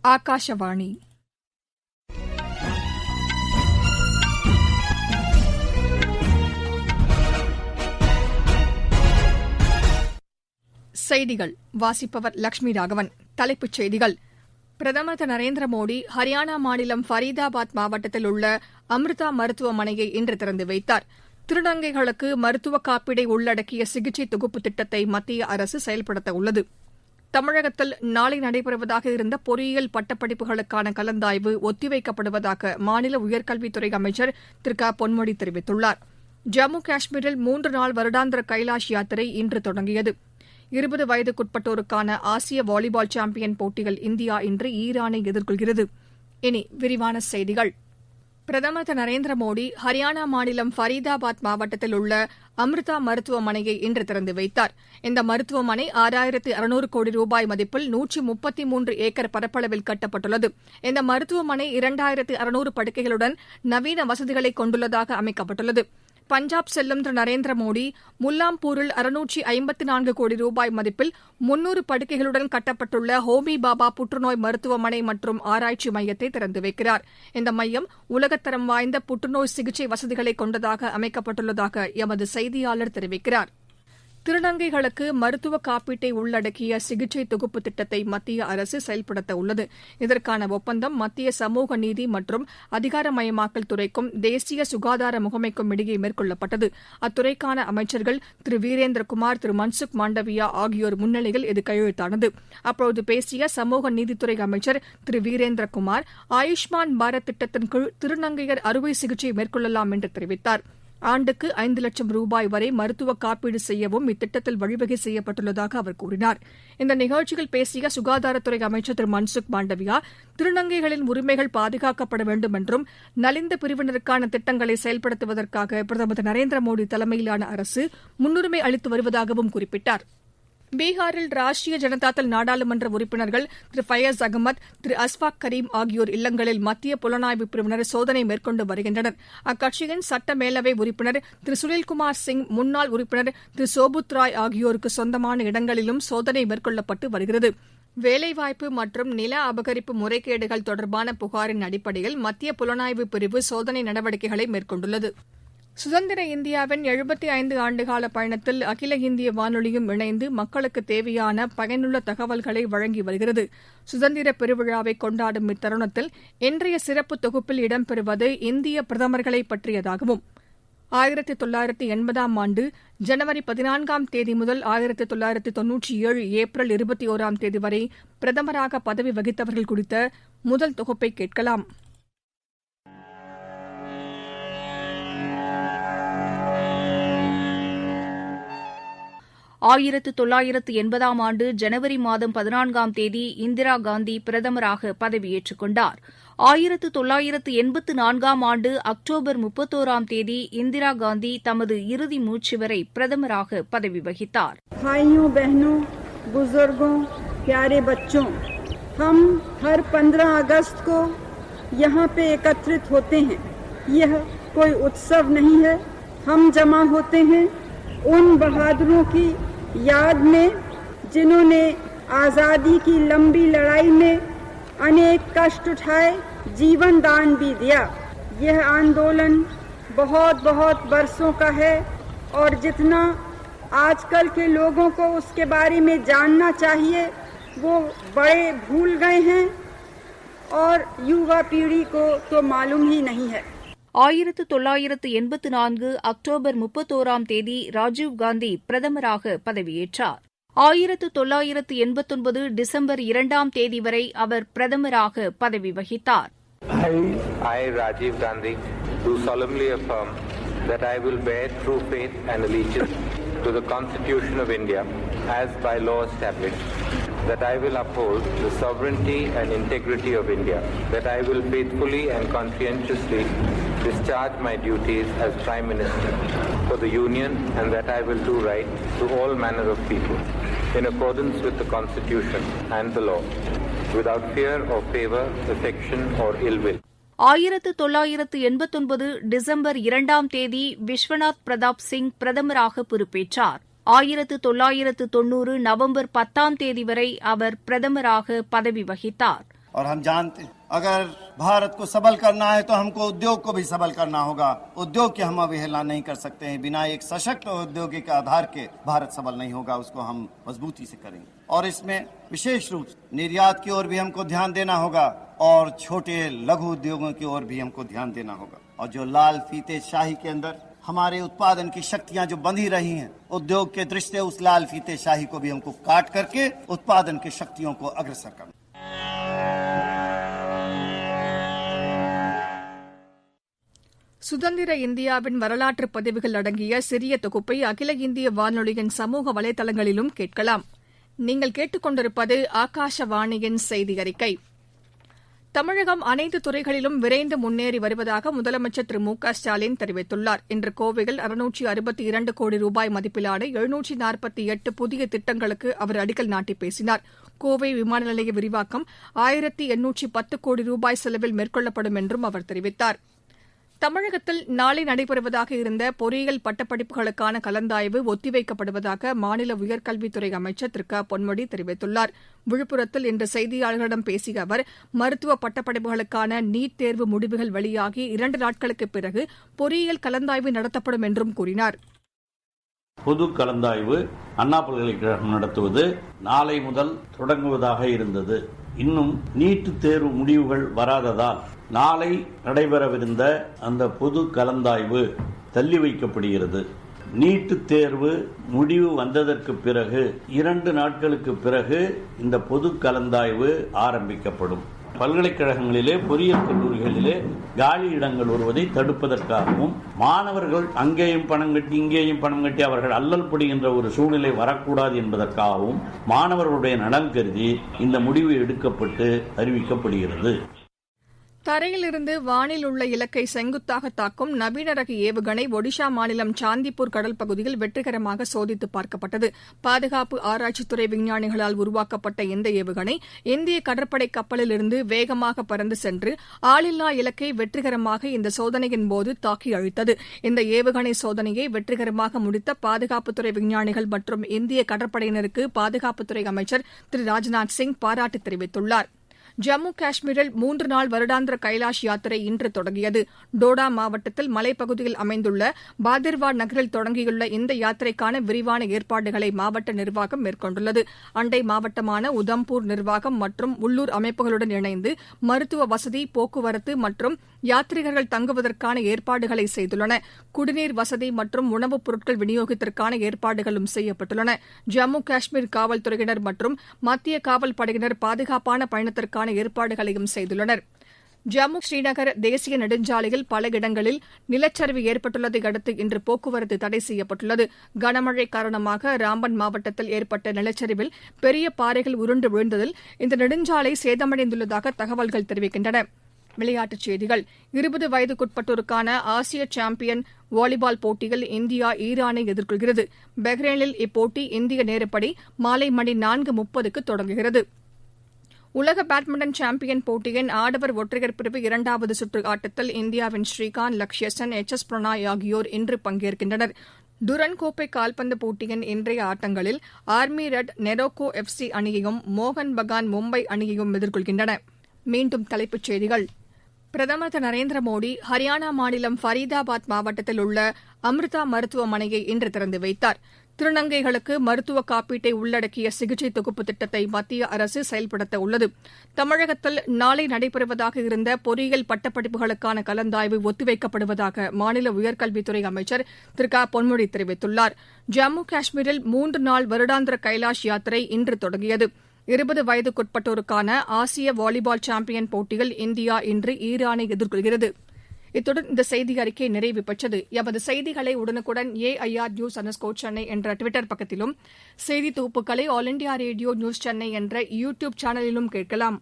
ஆகாஷவாணி. செய்திகள் வாசிப்பவர் லட்சுமி ராகவன். தலைப்புச் செய்திகள். பிரதமர் திரு நரேந்திர மோடி ஹரியானா மாநிலம் ஃபரீதாபாத் மாவட்டத்தில் உள்ள அம்ருதா மருத்துவமனையை இன்று திறந்து வைத்தார். திருநங்கைகளுக்கு மருத்துவ காப்பீடை உள்ளடக்கிய சிகிச்சை தொகுப்பு திட்டத்தை மத்திய அரசு செயல்படுத்த உள்ளது. தமிழகத்தில் நாளை நடைபெறுவதாக இருந்த பொறியியல் பட்டப்படிப்புகளுக்கான கலந்தாய்வு ஒத்திவைக்கப்படுவதாக மாநில உயர்கல்வித்துறை அமைச்சர் திரு க பொன்முடி தெரிவித்துள்ளார். ஜம்மு காஷ்மீரில் 3 நாள் வருடாந்திர கைலாஷ் யாத்திரை இன்று தொடங்கியது. 20 வயதுக்குட்பட்டோருக்கான ஆசிய வாலிபால் சாம்பியன் போட்டியில் இந்தியா இன்று ஈரானை எதிர்கொள்கிறது. இனி விரிவான செய்திகள். பிரதமர் திரு நரேந்திர மோடி ஹரியானா மாநிலம் ஃபரீதாபாத் மாவட்டத்தில் உள்ள அம்ருதா மருத்துவமனையை இன்று திறந்து வைத்தார். இந்த மருத்துவமனை 6600 கோடி ரூபாய் மதிப்பில் 133 ஏக்கர் பரப்பளவில் கட்டப்பட்டுள்ளது. இந்த மருத்துவமனை 2600 படுக்கைகளுடன் நவீன வசதிகளை கொண்டுள்ளதாக அமைக்கப்பட்டுள்ளது. பஞ்சாப் செல்லும் திரு நரேந்திர மோடி முல்லாம்பூரில் 654 கோடி ரூபாய் மதிப்பில் 300 படுக்கைகளுடன் கட்டப்பட்டுள்ள ஹோமி பாபா புற்றுநோய் மருத்துவமனை மற்றும் ஆராய்ச்சி மையத்தை திறந்து வைக்கிறார். இந்த மையம் உலகத்தரம் வாய்ந்த புற்றுநோய் சிகிச்சை வசதிகளை கொண்டதாக அமைக்கப்பட்டுள்ளதாக எமது செய்தியாளர் தெரிவிக்கிறார். திருநங்கைகளுக்கு மருத்துவ காப்பீட்டை உள்ளடக்கிய சிகிச்சை தொகுப்பு திட்டத்தை மத்திய அரசு செயல்படுத்த உள்ளது. இதற்கான ஒப்பந்தம் மத்திய சமூக நீதி மற்றும் அதிகாரமயமாக்கல் துறைக்கும் தேசிய சுகாதார முகமைக்கும் இடையே மேற்கொள்ளப்பட்டது. அத்துறைக்கான அமைச்சர்கள் திரு வீரேந்திரகுமார், திரு மன்சுக் மாண்டவியா ஆகியோர் முன்னிலையில் இது கையெழுத்தானது. அப்போது பேசிய சமூக நீதித்துறை அமைச்சர் திரு வீரேந்திரகுமார், ஆயுஷ்மான் பாரத் திட்டத்தின் கீழ் திருநங்கையர் அறுவை சிகிச்சை மேற்கொள்ளலாம் என்று தெரிவித்தார். ஆண்டுக்கு 5 லட்சம் ரூபாய் வரை மருத்துவ காப்பீடு செய்யவும் இத்திட்டத்தில் வழிவகை செய்யப்பட்டுள்ளதாக அவர் கூறினார். இந்த நிகழ்ச்சியில் பேசிய சுகாதாரத்துறை அமைச்சர் திரு மன்சுக் மாண்டவியா, திருநங்கைகளின் உரிமைகள் பாதுகாக்கப்பட வேண்டும் என்றும் நலிந்த பிரிவினருக்கான திட்டங்களை செயல்படுத்துவதற்காக பிரதமர் திரு நரேந்திர மோடி தலைமையிலான அரசு முன்னுரிமை அளித்து வருவதாகவும் குறிப்பிட்டார். பீகாரில் ராஷ்டிரிய ஜனதாதள் நாடாளுமன்ற உறுப்பினர்கள் திரு ஃபயஸ் அகமது, திரு அஸ்ஃபாக் கரீம் ஆகியோர் இல்லங்களில் மத்திய புலனாய்வு பிரிவினர் சோதனை மேற்கொண்டு வருகின்றனர். அக்கட்சியின் சட்ட மேலவை உறுப்பினர் திரு சுனில்குமார் சிங், முன்னாள் உறுப்பினர் திரு சோபுத் ராய் ஆகியோருக்கு சொந்தமான இடங்களிலும் சோதனை மேற்கொள்ளப்பட்டு வருகிறது. வேலைவாய்ப்பு மற்றும் நில அபகரிப்பு முறைகேடுகள் தொடர்பான புகாரின் அடிப்படையில் மத்திய புலனாய்வு பிரிவு சோதனை நடவடிக்கைகளை மேற்கொண்டுள்ளது. சுதந்திர இந்தியாவின் 75 ஆண்டுகால பயணத்தில் அகில இந்திய வானொலியும் இணைந்து மக்களுக்கு தேவையான பயனுள்ள தகவல்களை வழங்கி வருகிறது. சுதந்திர பெருவிழாவை கொண்டாடும் இத்தருணத்தில் இன்றைய சிறப்பு தொகுப்பில் இடம்பெறுவது இந்திய பிரதமர்களை பற்றியதாகவும் 1980ஆம் ஆண்டு ஜனவரி 14ஆம் தேதி முதல் 1997 ஏப்ரல் 21ஆம் தேதி வரை பிரதமராக பதவி வகித்தவர்கள் குறித்த முதல் தொகுப்பை கேட்கலாம். 1980ஆம் ஆண்டு ஜனவரி மாதம் 14ஆம் தேதி இந்திரா காந்தி பிரதமராக பதவியேற்றுக் கொண்டார். 1984ஆம் ஆண்டு அக்டோபர் 31ஆம் தேதி இந்திரா காந்தி தமது இறுதி மூச்சு வரை பிரதமராக பதவி வகித்தார். भाइयों बहनों बुजुर्गों प्यारे बच्चों, हम हर 15 अगस्त को यहाँ पे एकत्रित होते हैं. यह कोई उत्सव नहीं है. हम जमा होते हैं उन बहादुरों की याद में जिन्होंने आज़ादी की लंबी लड़ाई में अनेक कष्ट उठाए, जीवन दान भी दिया. यह आंदोलन बहुत बहुत बरसों का है और जितना आजकल के लोगों को उसके बारे में जानना चाहिए वो बड़े भूल गए हैं और युवा पीढ़ी को तो मालूम ही नहीं है. 1984 அக்டோபர் 31ஆம் தேதி ராஜீவ்காந்தி பிரதமராக பதவியேற்றார். 1989 டிசம்பர் 2ஆம் தேதி வரை அவர் பிரதமராக பதவி வகித்தார். I, Rajiv Gandhi, do solemnly affirm that I will bear true faith and allegiance to the Constitution of India as by law established, that I will uphold the sovereignty and integrity of India, that I will faithfully and conscientiously discharge my duties as Prime Minister for the Union, and that I will do right to all manner of people in accordance with the Constitution and the law, without fear or favour, affection or ill will. 1989 December 2ஆம் தேதி விஸ்வநாத் பிரதாப் சிங் பிரதமராக பொறுப்பேற்றார். 1990 November 10ஆம் தேதி வரை அவர் பிரதமராக பதவி வகித்தார். और हम जानते हैं अगर भारत को सबल करना है तो हमको उद्योग को भी सबल करना होगा। उद्योग की हम अवहेलना नहीं कर सकते हैं। बिना एक सशक्त औद्योगिक आधार के भारत सबल नहीं होगा, उसको हम मजबूती से करेंगे। और इसमें विशेष रूप से निर्यात की ओर भी हमको ध्यान देना होगा और छोटे लघु उद्योगों की ओर भी हमको ध्यान देना होगा। और जो लाल फीते शाही के अंदर हमारे उत्पादन की शक्तियां जो बंधी रही हैं, उद्योग के दृष्टि उस लाल फीते शाही को भी हमको काट करके उत्पादन की शक्तियों को अग्रसर करना। சுதந்திர இந்தியாவின் வரலாற்று பதிவுகள் அடங்கிய சிறிய தொகுப்பை அகில இந்திய வானொலியின் சமூக வலைதளங்களிலும் கேட்கலாம். நீங்கள் கேட்டுக்கொண்டிருப்பது ஆகாஷவாணியின் செய்தி அறிக்கை. தமிழகம் அனைத்து துறைகளிலும் விரைந்து முன்னேறி வருவதாக முதலமைச்சர் திரு மு க ஸ்டாலின் தெரிவித்துள்ளார். இன்று கோவையில் 662 கோடி ரூபாய் மதிப்பிலான 748 புதிய திட்டங்களுக்கு அவர் அடிக்கல் நாட்டி பேசினார். கோவை விமான நிலைய விரிவாக்கம் 1810 கோடி ரூபாய் செலவில் மேற்கொள்ளப்படும் என்றும் அவர் தெரிவித்தார். தமிழகத்தில் நாளை நடைபெறுவதாக இருந்த பொறியியல் பட்டப்படிப்புகளுக்கான கலந்தாய்வு ஒத்திவைக்கப்படுவதாக மாநில உயர்கல்வித்துறை அமைச்சர் திரு க பொன்முடி தெரிவித்துள்ளார். விழுப்புரத்தில் இன்று செய்தியாளர்களிடம் பேசிய அவர் மருத்துவ பட்டப்படிப்புகளுக்கான நீட் தேர்வு முடிவுகள் வெளியாகி 2 நாட்களுக்கு பிறகு பொறியியல் கலந்தாய்வு நடத்தப்படும் என்றும் கூறினார். பொது கலந்தாய்வு அண்ணா பல்கலைக்கழகம் நடத்துவது நாளை முதல் தொடங்குவதாக இருந்தது. இன்னும் நீட் தேர்வு முடிவுகள் வராததால் நாளை நடைபெறவிருந்த அந்த பொது கலந்தாய்வு தள்ளி வைக்கப்படுகிறது. நீட் தேர்வு முடிவு வந்ததற்கு பிறகு 2 நாட்களுக்கு பிறகு இந்த பொது கலந்தாய்வு ஆரம்பிக்கப்படும். பல்கலைக்கழகங்களிலே பொறியியல் கல்லூரிகளிலே காலி இடங்கள் வருவதை தடுப்பதற்காகவும் மாணவர்கள் அங்கேயும் பணம் கட்டி இங்கேயும் பணம் கட்டி அவர்கள் அல்லல் படுகின்ற ஒரு சூழ்நிலை வரக்கூடாது என்பதற்காகவும் மாணவர்களுடைய நலன் கருதி இந்த முடிவு எடுக்கப்பட்டு அறிவிக்கப்படுகிறது. தரையிலிருந்து வானில் உள்ள இலக்கை செங்குத்தாக தாக்கும் நவீன ரக ஏவுகணை ஒடிஷா மாநிலம் சாந்திப்பூர் கடல் பகுதியில் வெற்றிகரமாக சோதித்து பார்க்கப்பட்டது. பாதுகாப்பு ஆராய்ச்சித்துறை விஞ்ஞானிகளால் உருவாக்கப்பட்ட இந்த ஏவுகணை இந்திய கடற்படை கப்பலிலிருந்து வேகமாக பறந்து சென்று ஆளில்லா இலக்கை வெற்றிகரமாக இந்த சோதனையின்போது தாக்கி அழித்தது. இந்த ஏவுகணை சோதனையை வெற்றிகரமாக முடித்த பாதுகாப்புத்துறை விஞ்ஞானிகள் மற்றும் இந்திய கடற்படையினருக்கு பாதுகாப்புத்துறை அமைச்சர் திரு ராஜ்நாத் சிங் பாராட்டு தெரிவித்துள்ளார். ஜம்மு காஷ்மீரில் 3 நாள் வருடாந்திர கைலாஷ் யாத்திரை இன்று தொடங்கியது. டோடா மாவட்டத்தில் மலைப்பகுதியில் அமைந்துள்ள பாதிர்வா நகரில் தொடங்கியுள்ள இந்த யாத்திரைக்கான விரிவான ஏற்பாடுகளை மாவட்ட நிர்வாகம் மேற்கொண்டுள்ளது. அண்டை மாவட்டமான உதம்பூர் நிர்வாகம் மற்றும் உள்ளூர் அமைப்புகளுடன் இணைந்து மருத்துவ வசதி, போக்குவரத்து மற்றும் யாத்ரீகர்கள் தங்குவதற்கான ஏற்பாடுகளை செய்துள்ளன. குடிநீர் வசதி மற்றும் உணவுப் பொருட்கள் விநியோகத்திற்கான ஏற்பாடுகளும் செய்யப்பட்டுள்ளன. ஜம்மு காஷ்மீர் காவல்துறையினர் மற்றும் மத்திய காவல் படையினர் பாதுகாப்பான பயணத்திற்கான ஏற்பாடுகளையும் செய்துள்ளனர். ஜம்மு ஸ்ரீநகர் தேசிய நெடுஞ்சாலையில் பல இடங்களில் நிலச்சரிவு ஏற்பட்டுள்ளதை அடுத்து இன்று போக்குவரத்து தடை செய்யப்பட்டுள்ளது. கனமழை காரணமாக ராம்பன் மாவட்டத்தில் ஏற்பட்ட நிலச்சரிவில் பெரிய பாறைகள் உருண்டு விழுந்ததில் இந்த நெடுஞ்சாலை சேதமடைந்துள்ளதாக தகவல்கள் தெரிவிக்கின்றன. விளையாட்டுச் செய்திகள். 20 வயதுக்குட்பட்டோருக்கான ஆசிய சாம்பியன் வாலிபால் போட்டியில் இந்தியா ஈரானை எதிர்கொள்கிறது. பஹ்ரைனில் இப்போட்டி இந்திய நேரப்படி மாலை மணி 4:30க்கு தொடங்குகிறது. உலக பேட்மிண்டன் சாம்பியன் போட்டியின் ஆடவர் ஒற்றையர் பிரிவு 2வது சுற்று ஆட்டத்தில் இந்தியாவின் ஸ்ரீகாந்த், லக்ஷ்ய சென், HS பிரணாய் ஆகியோர் இன்று பங்கேற்கின்றனர். டுரன் கோப்பை கால்பந்து போட்டியின் இன்றைய ஆட்டங்களில் ஆர்மி ரெட் நெரோகோ FC அணியையும் மோகன் பகான் மும்பை அணியையும் எதிர்கொள்கின்றன. மீண்டும் தலைப்புச் செய்திகள். பிரதமர் திரு நரேந்திர மோடி ஹரியானா மாநிலம் ஃபரீதாபாத் மாவட்டத்தில் உள்ள அம்ருதா மருத்துவமனையை இன்று திறந்து வைத்தார். திருநங்கைகளுக்கு மருத்துவ காப்பீட்டை உள்ளடக்கிய சிகிச்சை தொகுப்பு திட்டத்தை மத்திய அரசு செயல்படுத்த உள்ளது. தமிழகத்தில் நாளை நடைபெறுவதாக இருந்த பொறியியல் பட்டப்படிப்புகளுக்கான கலந்தாய்வு ஒத்திவைக்கப்படுவதாக மாநில உயர்கல்வித்துறை அமைச்சர் திரு க பொன்முடி தெரிவித்துள்ளார். ஜம்மு காஷ்மீரில் 3 நாள் வருடாந்திர கைலாஷ் யாத்திரை இன்று தொடங்கியது. 20 வயதுக்குட்பட்டோருக்கான ஆசிய வாலிபால் சாம்பியன் போட்டியில் இந்தியா இன்று ஈரானை எதிர்கொள்கிறது. இத்துடன் இந்த செய்தி அறிக்கை நிறைவு பெற்றது. எமது செய்திகளை உடனுக்குடன் AIR News _Chennai என்ற ட்விட்டர் பக்கத்திலும், செய்தி தொகுப்புகளை all India radio news Chennai என்ற YouTube சேனலிலும் கேட்கலாம்.